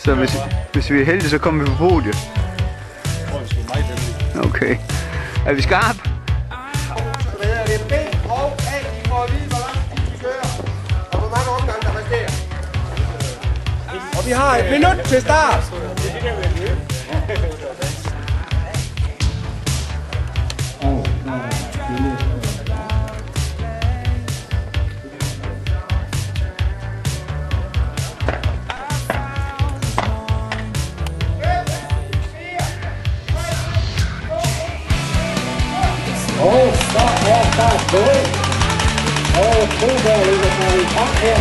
Så hvis vi er heldige, så kommer vi på podiet. Okay. Er vi skarpe? Det er B og A, de får at vide, hvor lang tid vi kører, og hvor mange omgange der resterer. Og vi har et minut til start. Og så er der gået. Og Troberg ligger sig i frem her.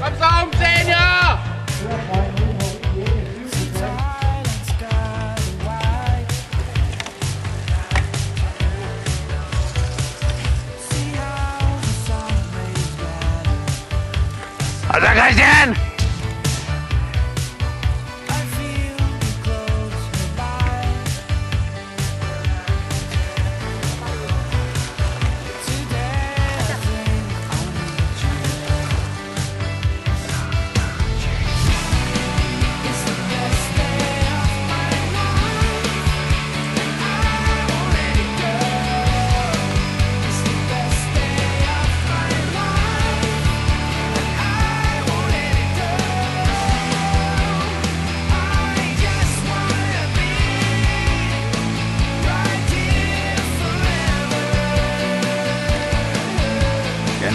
Kom så om, senior! Og så Christian!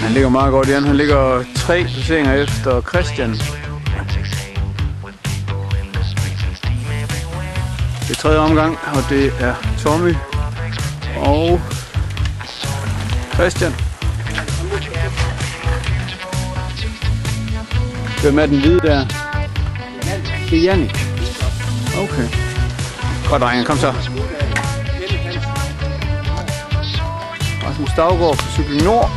Han ligger meget godt igen. Han ligger 3 placeringer efter Christian. Det er 3. omgang, og det er Tommy og Christian. Hvem er den hvide der? Det er Jannik. Okay. Godt, drenge. Kom så. Rasmus Stavgaard på Cykling Nord.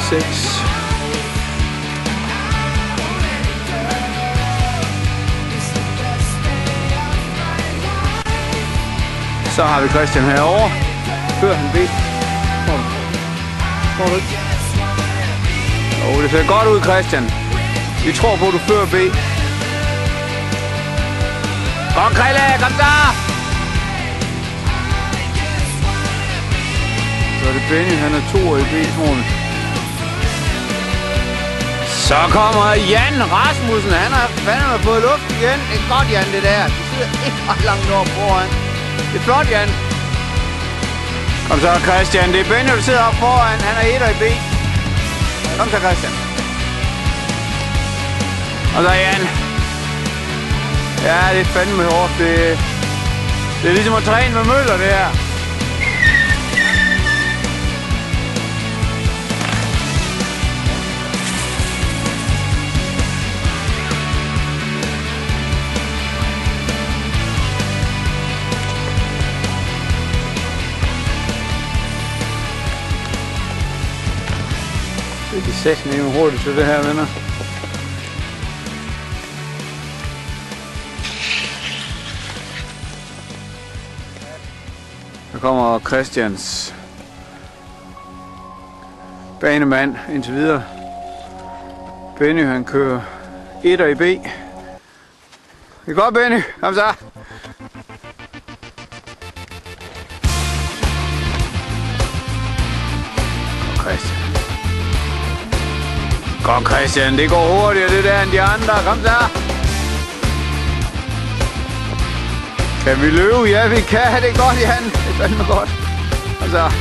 6. Så har vi Christian herovre. Før han B. Det ser godt ud, Christian. Vi tror på, at du fører B. Kom, Krille, kom så! Så er det Benny, han er 2 i B, tror jeg. Så kommer Jan Rasmussen. Han har fandme fået luft igen. Det er godt, Jan, det der. Du sidder ikke ret langt oppe foran. Det er flot, Jan. Kom så, Christian. Det er Benny, der sidder oppe foran. Han er 1 i B. Kom så, Christian. Og så Jan. Ja, det er fandme hårdt. Det er ligesom at træne med møller, det her. Det er sæt med hurtigt til det her, venner. Der kommer Christians banemand indtil videre. Benny, han kører 1 i B. Det er godt, Benny. Kom så. Christian. Kom Christian, det går hurtigere det der end de andre. Kom så! Kan vi løbe? Ja, vi kan. Det er godt, Jan. Det er fandme godt. Kom så!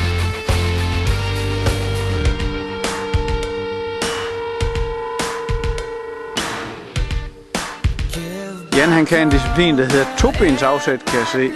Jan, han kan en disciplin, der hedder tobensafsæt, kan jeg se.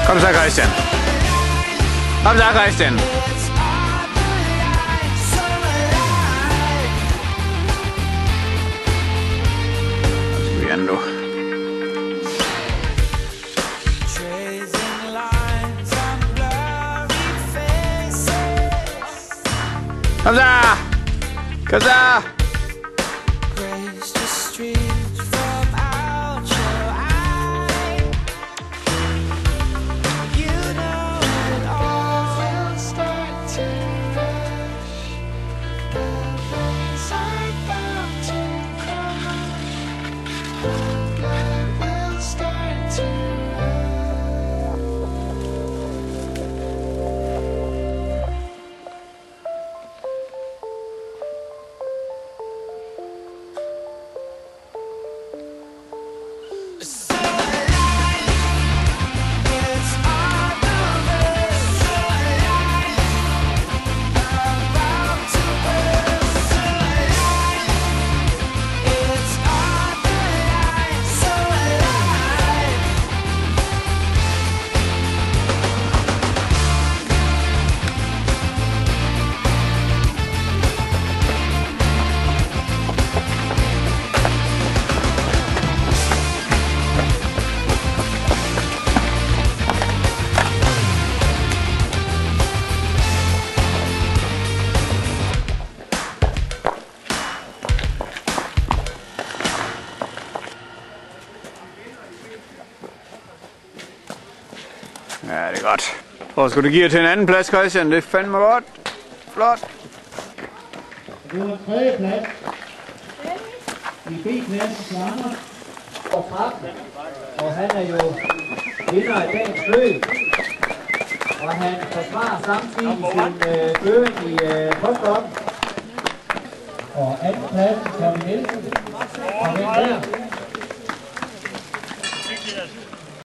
Kom så, Christian. Kom så, Christian. Kom igen, du. Kom så! Kom så! Ja, det er godt. Hvor skal du give til en anden plads, Christian? Det er fandme godt. Flot. Det var en tredje plads. I B-klassen til Anders og Trappen. Og han er jo vinder af dagens løb. Og han forsvarer samtidig sin føring i postloppen. Og anden pladsen, Tommy Nielsen. Og den der.